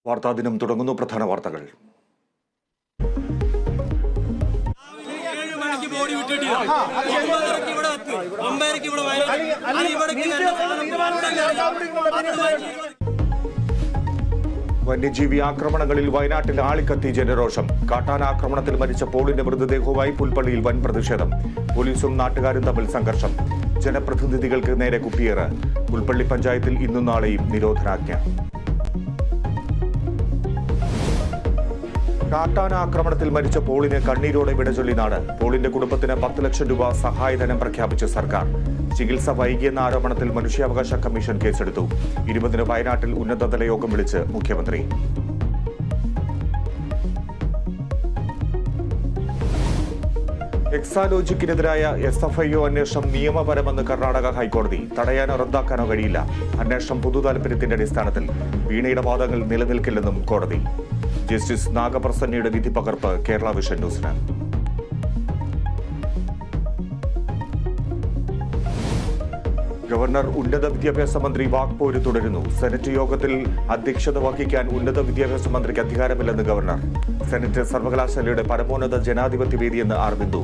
വാർത്താ ദിനം തുടങ്ങുന്നു. പ്രധാന വാർത്തകൾ. വന്യജീവി ആക്രമണങ്ങളിൽ വയനാട്ടിൽ ആളിക്കത്തി ജനരോഷം. കാട്ടാനാക്രമണത്തിൽ മരിച്ച പോളിന്റെ മൃതദേഹവുമായി പുൽപ്പള്ളിയിൽ വൻ പ്രതിഷേധം. പോലീസും നാട്ടുകാരും തമ്മിൽ സംഘർഷം. ജനപ്രതിനിധികൾക്ക് നേരെ കുപ്പിയേറ്. പുൽപ്പള്ളി പഞ്ചായത്തിൽ ഇന്നും നാളെയും നിരോധനാജ്ഞ. കാട്ടാനാക്രമണത്തിൽ മരിച്ച പോളിനെ കണ്ണീരോടെ വിടചൊല്ലി നാട്. പോളിന്റെ കുടുംബത്തിന് 10 ലക്ഷം രൂപ സഹായധനം പ്രഖ്യാപിച്ച സർക്കാർ. ചികിത്സ വൈകിയെന്ന ആരോപണത്തിൽ മനുഷ്യാവകാശ കമ്മീഷൻ കേസെടുത്തു. 20-ന് വയനാട്ടിൽ ഉന്നതതല യോഗം വിളിച്ച് മുഖ്യമന്ത്രി. എക്സാലോജിക്കിനെതിരായ SFIO അന്വേഷണം നിയമപരമെന്ന് കർണാടക ഹൈക്കോടതി. തടയാനോ റദ്ദാക്കാനോ കഴിയില്ല. അന്വേഷണം പൊതുതാൽപര്യത്തിന്റെ അടിസ്ഥാനത്തിൽ. വീണയുടെ വാദങ്ങൾ നിലനിൽക്കില്ലെന്നും കോടതി. ജസ്റ്റിസ് നാഗപ്രസന്നയുടെ വിധി പകർപ്പ് കേരള വിഷൻ ന്യൂസിന്. ഗവർണർ ഉന്നത വിദ്യാഭ്യാസ മന്ത്രി വാക്പോര് തുടരുന്നു. സെനറ്റ് യോഗത്തിൽ അധ്യക്ഷത വഹിക്കാൻ ഉന്നത വിദ്യാഭ്യാസ മന്ത്രിക്ക് അധികാരമില്ലെന്ന് ഗവർണർ. സെനറ്റ് സർവകലാശാലയുടെ പരമോന്നത ജനാധിപത്യ വേദിയെന്ന് ആർ ബിന്ദു.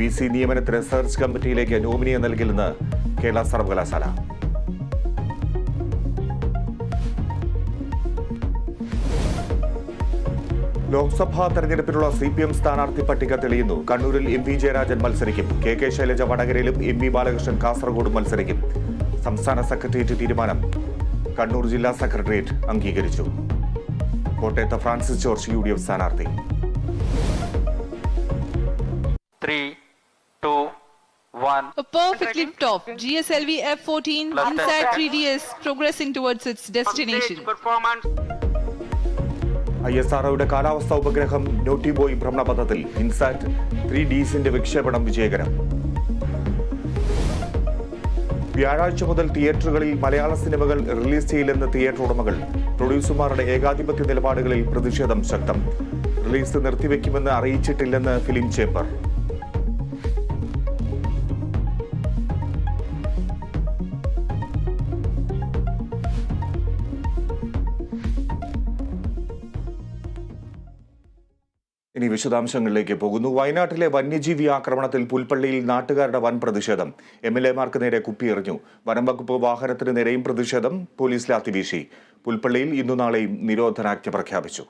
VC നിയമനത്തിന് സെർച്ച് കമ്മിറ്റിയിലേക്ക് നോമിനിയെ നൽകില്ലെന്ന് കേരള സർവകലാശാല. ലോക്സഭാ തെരഞ്ഞെടുപ്പിനുള്ള CPM സ്ഥാനാർത്ഥി പട്ടിക തെളിയുന്നു. കണ്ണൂരിൽ MV ജയരാജൻ മത്സരിക്കും. KK ശൈലജ വടകരയിലും MV ബാലകൃഷ്ണൻ കാസർഗോഡും മത്സരിക്കും. സംസ്ഥാന സെക്രട്ടേറിയറ്റ് തീരുമാനം കണ്ണൂർ ജില്ലാ സെക്രട്ടേറിയറ്റ് അംഗീകരിച്ചു. കോട്ടയത്ത് ഫ്രാൻസിസ് ജോർജ് UDF സ്ഥാനാർത്ഥി. 3, 2, 1. A perfect lift off. GSLV F-14 INSAT 3DS progressing towards its destination. ISROയുടെ കാലാവസ്ഥാ ഉപഗ്രഹം നോട്ടിബോയ് ഭ്രമണപഥത്തിൽ. ഇൻസാറ്റ് 3Dസിന്റെ വിക്ഷേപണം വിജയകരം. വ്യാഴാഴ്ച മുതൽ തിയേറ്ററുകളിൽ മലയാള സിനിമകൾ റിലീസ് ചെയ്യില്ലെന്ന് തിയേറ്റർ ഉടമകൾ. പ്രൊഡ്യൂസർമാരുടെ ഏകാധിപത്യ നിലപാടുകളിൽ പ്രതിഷേധം ശക്തം. റിലീസ് നിർത്തിവെക്കുമെന്ന് അറിയിച്ചിട്ടില്ലെന്ന് ഫിലിം ചേംബർ. ഇനി വിശദാംശങ്ങളിലേക്ക് പോകുന്നു. വയനാട്ടിലെ വന്യജീവി ആക്രമണത്തിൽ പുൽപ്പള്ളിയിൽ നാട്ടുകാരുടെ വൻ പ്രതിഷേധം. MLAമാർക്ക് നേരെ കുപ്പിയെറിഞ്ഞു. വനം വകുപ്പ് വാഹനത്തിന് നേരെയും പ്രതിഷേധം. പോലീസ് ലാത്തി വീശി. പുൽപ്പള്ളിയിൽ ഇന്നു നാളെയും നിരോധനാജ്ഞ പ്രഖ്യാപിച്ചു.